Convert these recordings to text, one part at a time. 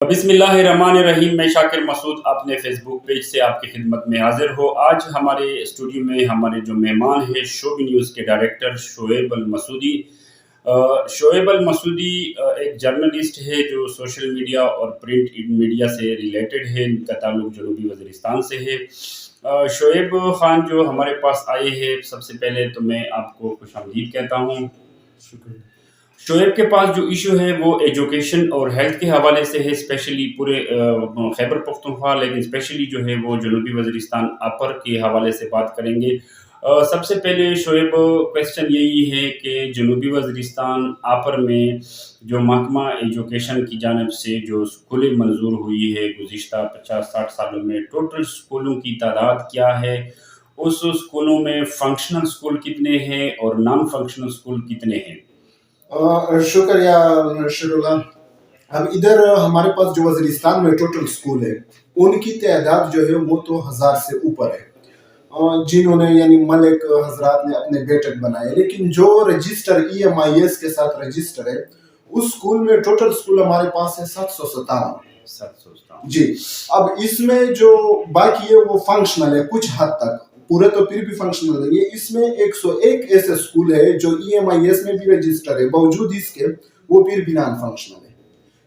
بسم اللہ الرحمن الرحیم. میں شاکر مسعود اپنے فیس بک پیج سے آپ کی خدمت میں حاضر ہو. آج ہمارے اسٹوڈیو میں ہمارے جو مہمان ہیں شوبی نیوز کے ڈائریکٹر شعیب المسعودی. شعیب المسعودی ایک جرنلسٹ ہے جو سوشل میڈیا اور پرنٹ میڈیا سے ریلیٹڈ ہے. ان کا تعلق جنوبی وزیرستان سے ہے. شعیب خان جو ہمارے پاس آئے ہیں، سب سے پہلے تو میں آپ کو خوش آمدید کہتا ہوں. شکریہ. شعیب کے پاس جو ایشو ہے وہ ایجوکیشن اور ہیلتھ کے حوالے سے ہے، اسپیشلی پورے خیبر پختونخوا، لیکن اسپیشلی جو ہے وہ جنوبی وزیرستان اپر کے حوالے سے بات کریں گے. سب سے پہلے شعیب، کویسچن یہی ہے کہ جنوبی وزیرستان اپر میں جو محکمہ ایجوکیشن کی جانب سے جو اسکولیں منظور ہوئی ہے گزشتہ 50-60 سالوں میں، ٹوٹل اسکولوں کی تعداد کیا ہے؟ اس اسکولوں میں فنکشنل اسکول کتنے ہیں اور نان فنکشنل اسکول کتنے ہیں؟ شکریہ شرولہ. اب ادھر ہمارے پاس جو وزیرستان میں ٹوٹل اسکول ہے ان کی تعداد جو ہے وہ تو 1000 سے اوپر ہے، جنہوں نے یعنی ملک حضرات نے اپنے بیٹک بنائے. لیکن جو رجسٹر EMIS کے ساتھ رجسٹر ہے اس اسکول میں ٹوٹل اسکول ہمارے پاس ہے 757. جی. اب اس میں جو باقی ہے وہ فنکشنل ہے کچھ حد تک، پورے تو پھر بھی فنکشنل ہے. یہ اس میں 101 ایسے اسکول ہے جو EMIS میں بھی رجسٹر ہے، باوجود اس کے وہ پھر بھی نان فنکشنل ہے.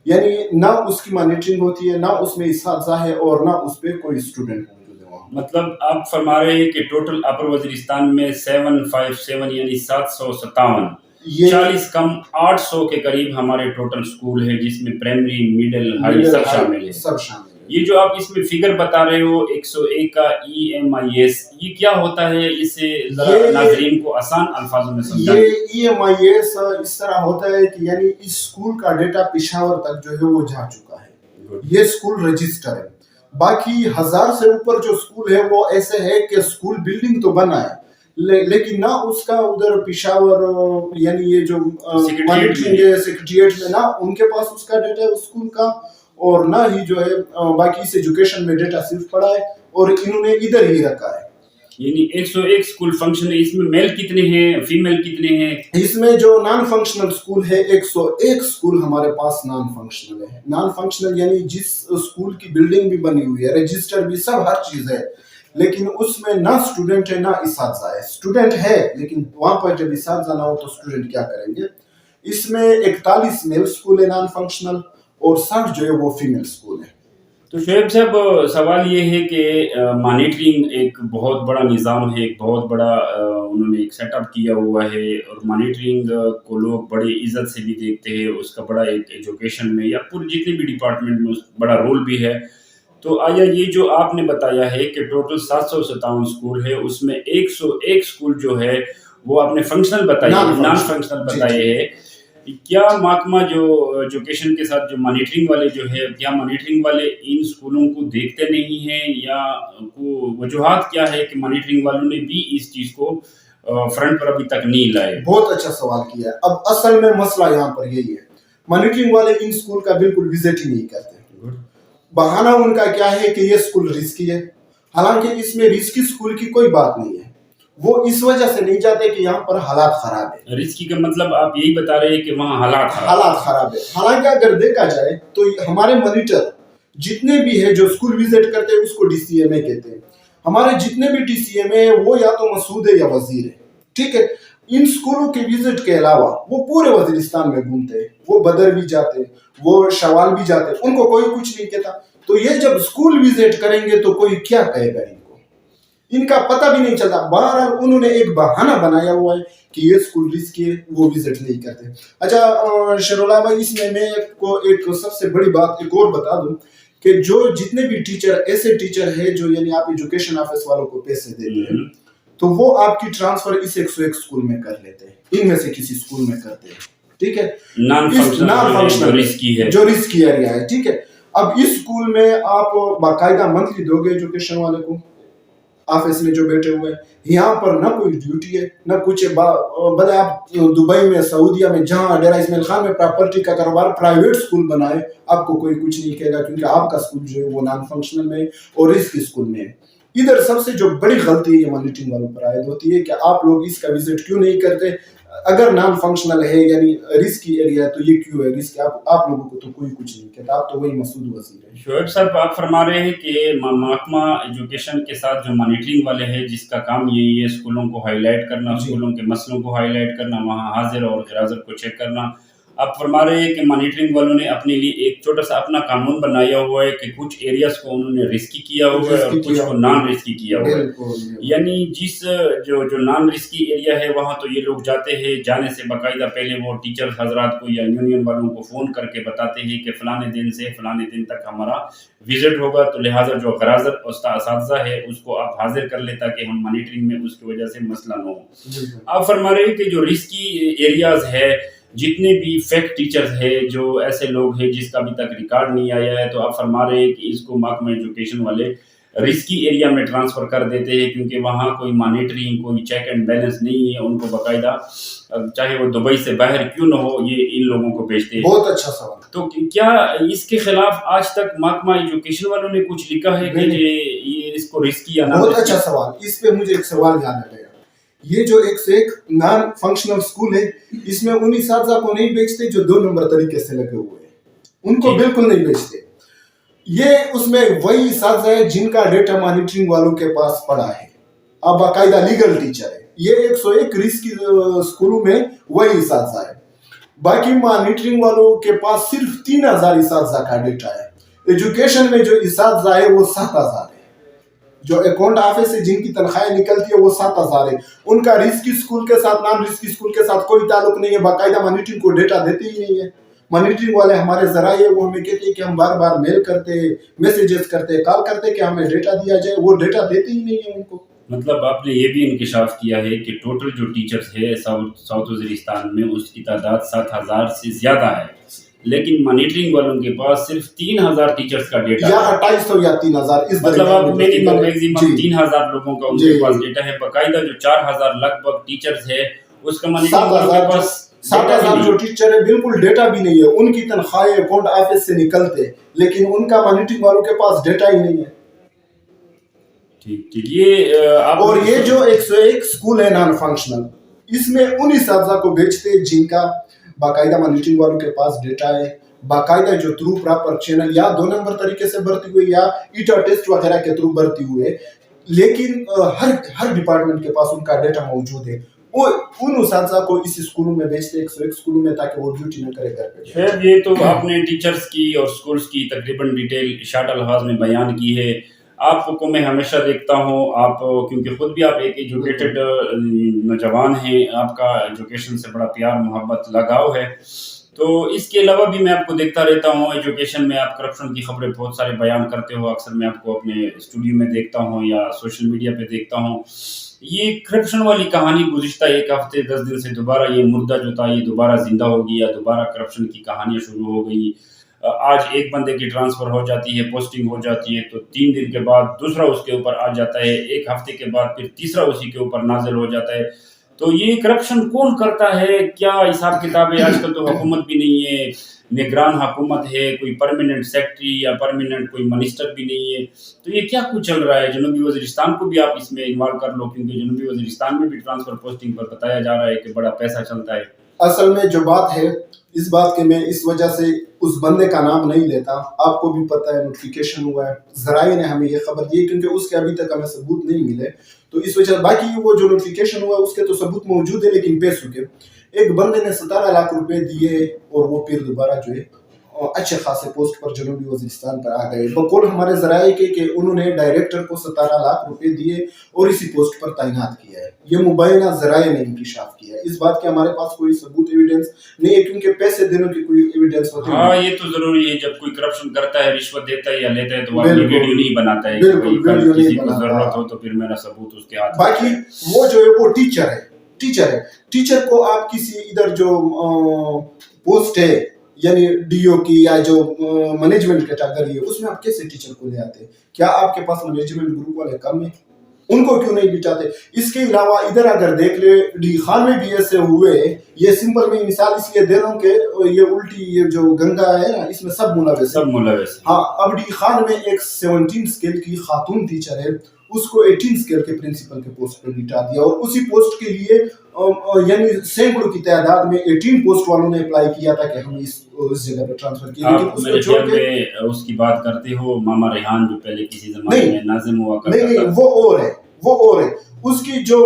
یعنی نہ اس کی مانیٹرنگ ہوتی ہے، نہ اس میں اساتذہ ہے اور نہ اس پہ کوئی اسٹوڈنٹ موجود ہے وہاں. مطلب آپ فرما رہے ہیں کہ ٹوٹل اپر وزیرستان میں 757 یعنی 757، 40 کم 800 کے قریب ہمارے ٹوٹل اسکول ہے، جس میں پرائمری، میڈل، ہائی سب شامل ہے. سب شامل ہے. یہ جو آپ اس میں فگر بتا رہے ہو 101 کا EMIS، یہ کیا ہوتا ہے؟ اس سے ذرا ناظرین کو آسان الفاظوں میں سمجھائیں. یہ EMIS اس طرح ہوتا ہے کہ یعنی اس اسکول کا ڈیٹا پشاور تک جو ہے وہ جا چکا ہے. یہ اسکول رجسٹر ہے. باقی 1000 سے اوپر جو اسکول ہے وہ ایسے ہے کہ اسکول بلڈنگ تو بنا ہے لیکن نہ اس کا ادھر پشاور یعنی یہ جو سیکریٹریٹ میں نہ ان کے پاس اس کا ڈیٹا ہے اسکول کا، اور نہ ہی جو ہے باقی اس ایجوکیشن میں ڈیٹا صرف پڑا ہے اور انہوں نے ادھر ہی رکھا ہے. یعنی 101 اسکول فنکشن ہے. اس میں میل کتنے ہیں، فیمیل کتنے ہیں؟ اس میں جو نان فنکشنل اسکول ہے 101 اسکول ہمارے پاس نان فنکشنل ہے. نان فنکشنل یعنی جس اسکول کی بلڈنگ بھی بنی ہوئی ہے، رجسٹر بھی، سب ہر چیز ہے، لیکن اس میں نہ اسٹوڈنٹ ہے نہ اساتذہ ہے. اسٹوڈنٹ ہے لیکن وہاں پر جب اساتذہ نہ ہو تو اسٹوڈنٹ کیا کریں گے. اس میں 41 میل اسکول ہے نان فنکشنل اور 60 جو ہے وہ فیمیل اسکول ہے. تو شعیب صاحب، سوال یہ ہے کہ مانیٹرنگ ایک بہت بڑا نظام ہے، ایک بہت بڑا انہوں نے ایک سیٹ اپ کیا ہوا ہے، اور مانیٹرنگ کو لوگ بڑی عزت سے بھی دیکھتے ہیں. اس کا بڑا ایک ایجوکیشن میں یا پورے جتنے بھی ڈپارٹمنٹ میں بڑا رول بھی ہے. تو آیا یہ جو آپ نے بتایا ہے کہ ٹوٹل 757 اسکول ہے، اس میں 101 اسکول جو ہے وہ آپ نے فنکشنل بتائے، نان فنکشنل بتائے ہیں. کیا محکمہ جو ایجوکیشن کے ساتھ جو مانیٹرنگ والے جو ہے، کیا مانیٹرنگ والے ان اسکولوں کو دیکھتے نہیں ہیں، یا وجوہات کیا ہے کہ مانیٹرنگ والوں نے بھی اس چیز کو فرنٹ پر ابھی تک نہیں لائے؟ بہت اچھا سوال کیا ہے. اب اصل میں مسئلہ یہاں پر یہی ہے، مانیٹرنگ والے ان اسکول کا بالکل وزٹ ہی نہیں کرتے. بہانہ ان کا کیا ہے کہ یہ اسکول رسکی ہے، حالانکہ اس میں رسکی اسکول کی کوئی بات نہیں ہے. وہ اس وجہ سے نہیں جاتے کہ یہاں پر حالات خراب ہے. رسکی کا مطلب آپ یہی بتا رہے ہیں کہ وہاں حالات خراب ہے. حالانکہ اگر دیکھا جائے تو ہمارے مانیٹر جتنے بھی ہے جو اسکول وزٹ کرتے ہیں اس کو DCMA کہتے ہیں. ہمارے جتنے بھی DCMA وہ یا تو مسعود ہے یا وزیر ہے. ٹھیک ہے. ان اسکولوں کے وزٹ کے علاوہ وہ پورے وزیرستان میں گھومتے ہیں، وہ بدر بھی جاتے ہیں، وہ شوال بھی جاتے ہیں، ان کو کوئی کچھ نہیں کہتا. تو یہ جب اسکول وزٹ کریں گے تو کوئی کیا کہے گا ان کو، ان کا پتہ بھی نہیں چلتا. بہرحال انہوں نے ایک بہانہ بنایا ہوا ہے کہ یہ اسکول رسکی ہے، وہ وزٹ نہیں کرتے. اچھا شرولہ بھائی، اس میں کو ایک سب سے بڑی بات ایک اور بتا دوں کہ جو جتنے بھی ٹیچر ایسے ٹیچر ہے جو یعنی آپ ایجوکیشن آفس والوں کو پیسے دیتے ہیں تو وہ آپ کی ٹرانسفر اس 101 اسکول میں کر لیتے ہیں، ان میں سے کسی اسکول میں کرتے ہیں. ٹھیک ہے. نان فنکشنل جو رسکی ایریا ہے. ٹھیک ہے. اب اس اسکول میں آپ باقاعدہ منتھلی دو گے ایجوکیشن والے کو، آفس میں جو بیٹھے ہوئے ہیں. یہاں پر نہ کوئی ڈیوٹی ہے نہ کچھ ہے. بھلے آپ دبئی میں، سعودیہ میں، جہاں ڈیرہ اسماعیل خان میں پراپرٹی کا کاروبار پرائیویٹ اسکول بنائے، آپ کو کوئی کچھ نہیں کہے گا، کیونکہ آپ کا اسکول جو ہے وہ نان فنکشنل میں اور رسکی اسکول میں ہے. ادھر سب سے جو بڑی غلطی یہ مانیٹرنگ والوں پر عائد ہوتی ہے کہ آپ لوگ اس کا وزٹ کیوں نہیں کرتے, اگر نان فنکشنل ہے یعنی رسکی ایریا تو یہ کیوں ہے رسک, آپ لوگوں کو تو کوئی کچھ نہیں کہتا, آپ تو وہی مسعود وزیر ہیں. شعیب صاحب آپ فرما رہے ہیں کہ محکمہ ایجوکیشن کے ساتھ جو مانیٹرنگ والے ہیں جس کا کام یہی ہے اسکولوں کو ہائی لائٹ کرنا, اسکولوں کے مسئلوں کو ہائی لائٹ کرنا, وہاں حاضر اور غیر حاضر کو چیک کرنا. آپ فرما رہے ہیں کہ مانیٹرنگ والوں نے اپنے لیے ایک چھوٹا سا اپنا قانون بنایا ہوا ہے کہ کچھ ایریاز کو انہوں نے رسکی کیا ہوا ہے اور کچھ کو نان رسکی کیا ہوا ہے. یعنی جس جو نان رسکی ایریا ہے وہاں تو یہ لوگ جاتے ہیں, جانے سے باقاعدہ پہلے وہ ٹیچر حضرات کو یا یونین والوں کو فون کر کے بتاتے ہیں کہ فلانے دن سے فلانے دن تک ہمارا وزٹ ہوگا, تو لہٰذا جو غیر حاضر اساتذہ ہے اس کو آپ حاضر کر لیں تاکہ ہم مانیٹرنگ میں اس کی وجہ سے مسئلہ نہ ہو. آپ فرما رہے ہیں کہ جو رسکی ایریاز ہے, جتنے بھی فیک ٹیچرز ہیں, جو ایسے لوگ ہیں جس کا ابھی تک ریکارڈ نہیں آیا ہے, تو آپ فرما رہے ہیں کہ اس کو محکمہ ایجوکیشن والے رسکی ایریا میں ٹرانسفر کر دیتے ہیں کیونکہ وہاں کوئی مانیٹرنگ, کوئی چیک اینڈ بیلنس نہیں ہے. ان کو باقاعدہ چاہے وہ دبئی سے باہر کیوں نہ ہو یہ ان لوگوں کو بھیجتے ہیں. بہت اچھا سوال. تو کیا اس کے خلاف آج تک محکمہ ایجوکیشن والوں نے کچھ لکھا ہے کہ یہ اس کو رسکی یا نہ؟ بہت اچھا سوال. اس پہ مجھے ایک سوال یاد آ گیا. یہ جو ایک سے ایک نان فنکشنل اسکول ہے, اس میں ان اساتذہ کو نہیں بیچتے جو 2 نمبر طریقے سے لگے ہوئے ہیں, ان کو بالکل نہیں بیچتے. یہ اس میں وہی اساتذہ ہے جن کا ڈیٹا مانیٹرنگ والوں کے پاس پڑا ہے, اب باقاعدہ لیگل ٹیچر ہے. یہ 101 رسکی اسکولوں میں وہی اساتذہ ہے. باقی مانیٹرنگ والوں کے پاس صرف 3000 اساتذہ کا ڈیٹا ہے. ایجوکیشن میں جو اساتذہ ہے وہ 7000 ہے. جو اکاؤنٹ آفس سے جن کی تنخواہیں نکلتی ہے وہ 7000 ہے. ان کا رسکی اسکول کے ساتھ نان رسکی اسکول کے ساتھ کوئی تعلق نہیں ہے. باقاعدہ مانیٹرنگ کو ڈیٹا دیتے ہی نہیں ہے. مانیٹرنگ والے ہمارے ذرائع وہ ہمیں کہتے ہیں کہ ہم بار بار میل کرتے, میسیجز کرتے, کال کرتے کہ ہمیں ڈیٹا دیا جائے, وہ ڈیٹا دیتے ہی نہیں ہے ان کو. مطلب آپ نے یہ بھی انکشاف کیا ہے کہ ٹوٹل جو ٹیچرز ہے ساؤتھ وزیرستان میں اس کی تعداد 7000 سے زیادہ ہے, لیکن مانیٹرنگ والوں کے پاس صرف 3000 ٹیچرز کا ڈیٹا یا 2800 یا 3000. مطلب آپ منیمم میکسیمم 3000 لوگوں کا ان کے پاس ڈیٹا ہے. باقاعدہ جو 4000 لگ بھگ ٹیچرز ہے اس کا مانیٹرنگ والوں کے پاس 7000 جو ٹیچر ہے بالکل ڈیٹا بھی نہیں ہے. ان کی تنخواہیں اکاؤنٹ آفس سے نکلتے لیکن ان کا مانیٹرنگ والوں کے پاس ڈیٹا ہی نہیں ہے. ٹھیک یہ اور یہ جو 101 اسکول ہے نان فنکشنل, اس میں ان اساتذہ کو بیچتے جن کا باقاعدہ مانیٹرنگ والوں کے پاس ڈیٹا ہے, باقاعدہ جو تھرو پراپر چینل یا 2 نمبر طریقے سے بھرتی ہوئی یا ایٹا ٹیسٹ وغیرہ کے تھرو بھرتی ہوئے, لیکن ہر ڈپارٹمنٹ کے پاس ان کا ڈیٹا موجود ہے. وہ ان اساتذہ کو اس اسکولوں میں بیچتے 101 اسکولوں میں تاکہ وہ ڈیوٹی نہ کرے گھر پہ. یہ تو آپ نے ٹیچرز کی اور اسکولز کی تقریباً ڈیٹیل شارٹ الفاظ میں بیان کی ہے. آپ کو میں ہمیشہ دیکھتا ہوں, آپ کیونکہ خود بھی آپ ایک ایجوکیٹڈ نوجوان ہیں, آپ کا ایجوکیشن سے بڑا پیار محبت لگاؤ ہے, تو اس کے علاوہ بھی میں آپ کو دیکھتا رہتا ہوں ایجوکیشن میں آپ کرپشن کی خبریں بہت سارے بیان کرتے ہو. اکثر میں آپ کو اپنے اسٹوڈیو میں دیکھتا ہوں یا سوشل میڈیا پہ دیکھتا ہوں. یہ کرپشن والی کہانی گزشتہ 1 ہفتے 10 دن سے دوبارہ یہ مردہ جو تھا یہ دوبارہ زندہ ہوگی یا دوبارہ کرپشن کی کہانیاں شروع ہو گئی. آج ایک بندے کی ٹرانسفر ہو جاتی ہے, پوسٹنگ ہو جاتی ہے, تو 3 دن کے بعد دوسرا اس کے اوپر آ جاتا ہے, 1 ہفتے کے بعد پھر تیسرا اسی کے اوپر نازل ہو جاتا ہے. تو یہ کرپشن کون کرتا ہے, کیا حساب کتاب ہے؟ آج کل تو حکومت بھی نہیں ہے, نگران حکومت ہے, کوئی پرماننٹ سیکٹری یا پرماننٹ کوئی منسٹر بھی نہیں ہے. تو یہ کیا کچھ چل رہا ہے؟ جنوبی وزیرستان کو بھی آپ اس میں انوالو کر لو, کیونکہ جنوبی وزیرستان میں بھی ٹرانسفر پوسٹنگ پر بتایا جا رہا ہے کہ بڑا پیسہ چلتا ہے. اصل میں جو بات ہے اس بات کے میں اس وجہ سے اس بندے کا نام نہیں لیتا. آپ کو بھی پتہ ہے نوٹیفیکیشن ہوا ہے, ذرائع نے ہمیں یہ خبر دی کیونکہ اس کے ابھی تک ہمیں ثبوت نہیں ملے, تو اس وجہ باقی وہ جو نوٹیفیکیشن ہوا اس کے تو ثبوت موجود ہے لیکن پیسوں کے. ایک بندے نے 17 لاکھ روپے دیے اور وہ پھر دوبارہ جو ہے اچھے خاصے پوسٹ پر جنوبی وزیرستان پر آ گئے. بقول ہمارے ذرائع کے کہ انہوں نے ڈائریکٹر کو 17 لاکھ روپے دیے اور اسی پوسٹ پر تعینات کیا ہے. یہ مبینہ ذرائع نے انکشاف کیا ہے. اس بات کے ہمارے پاس کوئی ثبوت ایویڈنس نہیں ہے کیونکہ پیسے دینے کی کوئی ایویڈنس ہوتی ہے. یہ تو ضروری ہے, جب کوئی کرپشن کرتا ہے, رشوت دیتا ہے یا لیتا ہے تو وہ اپنی ویڈیو نہیں بناتا ہے, کسی کو ضرورت ہو تو پھر میرا ثبوت اس کے ہاتھ. باقی وہ جو ہے وہ ٹیچر کو آپ کسی ادھر جو پوسٹ ہے یعنی ڈی او کی یا جو مینجمنٹ کیٹیگری ہے اس میں آپ کیسے ٹیچر کو لے آتے؟ کیا آپ کے پاس مینجمنٹ گروپ والے کم ہیں؟ ان کو کیوں نہیں بٹھاتے؟ اس کے علاوہ ادھر اگر دیکھ لے ڈی خان میں بھی ایسے ہوئے. یہ سمپل میں مثال اس لیے دے رہا ہوں کہ یہ الٹی یہ جو گنگا ہے نا اس میں سب ملوث. ہاں, اب ڈی خان میں ایک 17 اسکیل کی خاتون ٹیچر ہے, اس کو 18 اسکیل کے پرنسپل کے پوسٹ پہ بٹھا دیا اور اسی پوسٹ کے لیے یعنی سینکڑوں کی تعداد میں 18 پوسٹ والوں نے اپلائی کیا تھا کہ ہم اس جگہ پہ ٹرانسفر کیے. آپ میرے خیال میں اس کی بات کرتے ہو ماما ریحان جو پہلے کسی زمانے میں ناظم ہوا کرتا تھا. نہیں وہ اور ہے اس کی جو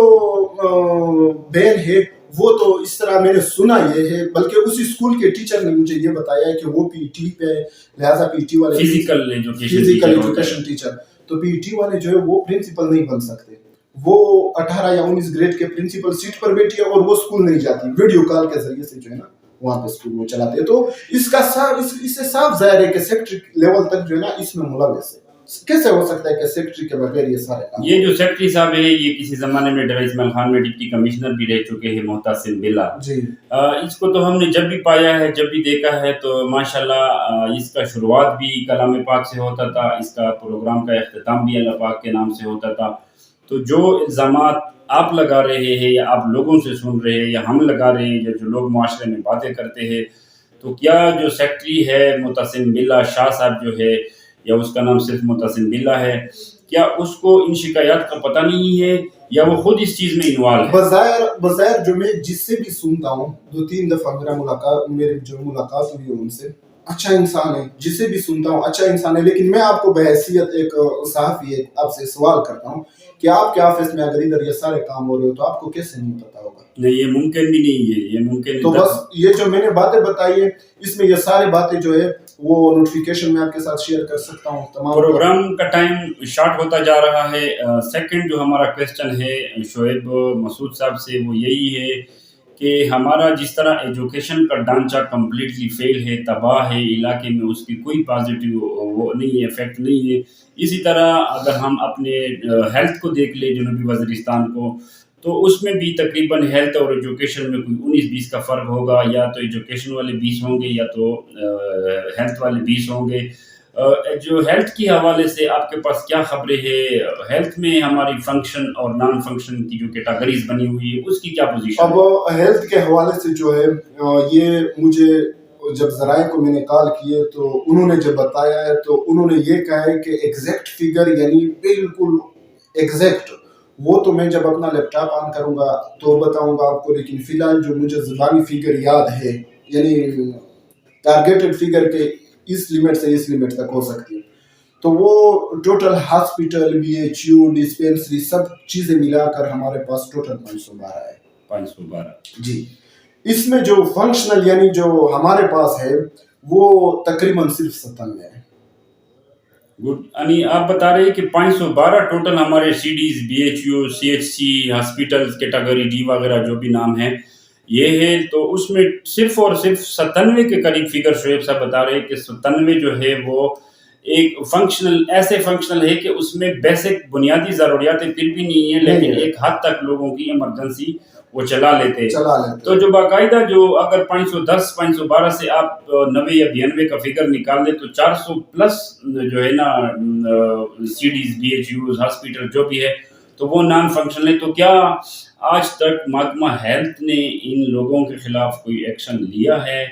بہن ہے وہ تو اس طرح میں نے سنا یہ ہے, بلکہ اسی اسکول کے ٹیچر نے مجھے یہ بتایا ہے کہ وہ پی ٹی پہ لہٰذا پی ٹی والے فزیکل ایجوکیشن ٹیچر, تو پی ٹی والے جو ہے وہ پرنسپل نہیں بن سکتے. وہ 18 یا 19 گریڈ کے پرنسپل سیٹ پر بیٹھی ہے اور وہ اسکول نہیں جاتی, ویڈیو کال کے ذریعے سے جو ہے نا وہاں پہ اسکول وہ چلاتے ہیں. تو اس کا اس سے صاف ظاہر ہے کہ سیکٹری لیول تک جو ہے نا اس میں ملوث ہے. کیسے ہو سکتا ہے کہ سیکٹری کے بغیر یہ سارے کام؟ یہ جو سیکٹری صاحب ہے یہ کسی زمانے میں ڈر اسماعیل خان میں ڈپٹی کمشنر بھی رہ چکے ہیں, محتسب بلا جی. اس کو تو ہم نے جب بھی پایا ہے جب بھی دیکھا ہے تو ماشاءاللہ اس کا شروعات بھی کلام پاک سے ہوتا تھا, اس کا پروگرام کا اختتام بھی اللہ پاک کے نام سے ہوتا تھا. تو جو الزامات آپ لگا رہے ہیں یا آپ لوگوں سے سن رہے ہیں یا ہم لگا رہے ہیں یا جو لوگ معاشرے میں باتیں کرتے ہیں, تو کیا جو سیکٹری ہے محتسب بلا شاہ صاحب جو ہے یا اس کا نام صرف محتسب بلا ہے, کیا اس کو ان شکایات کا پتہ نہیں ہے یا وہ خود اس چیز میں انوالو ہے؟ بظاہر جو میں جس سے بھی سنتا ہوں 2-3 دفعہ میری جو ملاقات ہوئی ہے ان سے, اچھا انسان ہے, جسے بھی سنتا ہوں اچھا انسان ہے. لیکن میں آپ کو بحیثیت ایک صحافی آپ سے سوال کرتا ہوں کہ آپ کے آفس میں اگر ادھر یہ سارے کام ہو رہے ہو تو آپ کو کیسے نہیں پتا ہوگا؟ نہیں, یہ ممکن بھی نہیں ہے, یہ ممکن تو بس یہ جو میں نے باتیں بتائی ہے اس میں یہ سارے باتیں جو ہے وہ نوٹیفیکیشن میں آپ کے ساتھ شیئر کر سکتا ہوں. تمام پروگرام کا ٹائم شارٹ ہوتا جا رہا ہے. سیکنڈ جو ہمارا کویسچن ہے شعیب مسعود صاحب سے وہ یہی ہے کہ ہمارا جس طرح ایجوکیشن کا ڈھانچہ کمپلیٹلی فیل ہے, تباہ ہے, علاقے میں اس کی کوئی پازیٹیو وہ نہیں ہے, افیکٹ نہیں ہے. اسی طرح اگر ہم اپنے ہیلتھ کو دیکھ لیں جنوبی وزیرستان کو, تو اس میں بھی تقریباً ہیلتھ اور ایجوکیشن میں کوئی 19-20 کا فرق ہوگا, یا تو ایجوکیشن والے 20 ہوں گے یا تو ہیلتھ والے 20 ہوں گے. جو ہیلتھ کے حوالے سے آپ کے پاس کیا خبریں ہے؟ ہیلتھ میں ہماری فنکشن اور نان فنکشن کی جو کیٹاگریز بنی ہوئی ہے اس کی کیا پوزیشن؟ اب ہیلتھ کے حوالے سے جو ہے یہ مجھے جب ذرائع کو میں نے کال کیے تو انہوں نے جب بتایا ہے تو انہوں نے یہ کہا ہے کہ ایگزیکٹ فگر یعنی بالکل ایگزیکٹ وہ تو میں جب اپنا لیپ ٹاپ آن کروں گا تو بتاؤں گا آپ کو. لیکن فی الحال جو مجھے زبانی فگر یاد ہے یعنی ٹارگیٹڈ فگر کے اس لیمٹ سے اس لیمٹ تک ہو سکتی ہے, تو وہ total hospital B H U dispensary سب چیزیں ملا کر ہمارے پاس ٹوٹل 512 ہے. 512 جی. اس میں جو فنکشنل یعنی جو ہمارے پاس ہے وہ تقریباً صرف 97 ہے. گڈ. یعنی آپ بتا رہے ہیں کہ 512 ٹوٹل ہمارے CDs, B H U, C H C, hospital category D وغیرہ جو بھی نام ہیں یہ ہے, تو اس میں صرف اور صرف 97 کے قریب فگر شعیب صاحب بتا رہے ہیں کہ 97 جو ہے وہ ایک فنکشنل ایسے فنکشنل ہے کہ اس میں بیسک بنیادی ضروریات پھر بھی نہیں ہے, لیکن ایک حد تک لوگوں کی ایمرجنسی وہ چلا لیتے. تو جو باقاعدہ جو اگر 510 512 سے آپ 90 یا 92 کا فگر نکال دیں تو 400 پلس جو ہے نا CDs, B H Us, hospital جو بھی ہے تو وہ نان فنکشنل ہے. تو کیا آج تک محکمہ ہیلتھ نے ان لوگوں کے خلاف کوئی ایکشن لیا ہے؟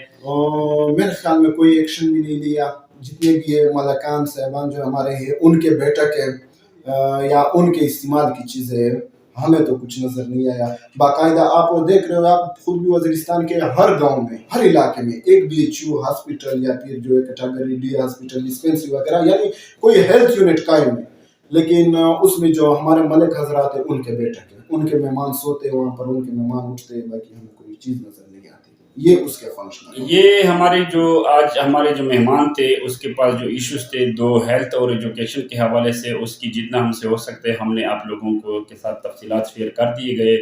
میرے خیال میں کوئی ایکشن بھی نہیں لیا. جتنے بھی یہ ملکان صاحبان جو ہمارے ہیں ان کے بیٹک ہے یا ان کے استعمال کی چیزیں ہیں, ہمیں تو کچھ نظر نہیں آیا. باقاعدہ آپ وہ دیکھ رہے ہو, آپ خود بھی وزیرستان کے ہر گاؤں میں ہر علاقے میں ایک بی ایچ یو ہاسپٹل یا پھر جو ہے کیٹاگری ڈی ہاسپٹل ڈسپینسری وغیرہ یعنی کوئی ہیلتھ یونٹ قائم ہے. لیکن اس میں جو ہمارے ملک حضرات ہیں ان کے بیٹھک ہیں, ان کے مہمان سوتے ہیں وہاں پر, ان کے مہمان اٹھتے ہیں, باقی ہمیں کوئی چیز نظر نہیں آتی. یہ اس کے فنکشن. یہ ہمارے جو آج ہمارے جو مہمان تھے اس کے پاس جو ایشوز تھے دو ہیلتھ اور ایجوکیشن کے حوالے سے, اس کی جتنا ہم سے ہو سکتے ہم نے آپ لوگوں کو کے ساتھ تفصیلات شیئر کر دیے گئے.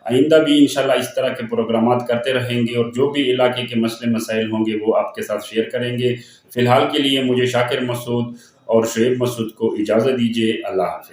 آئندہ بھی انشاءاللہ اس طرح کے پروگرامات کرتے رہیں گے اور جو بھی علاقے کے مسئلے مسائل ہوں گے وہ آپ کے ساتھ شیئر کریں گے. فی الحال کے لیے مجھے شاکر مسعود اور شعیب مسعود کو اجازت دیجیے. اللہ حافظ.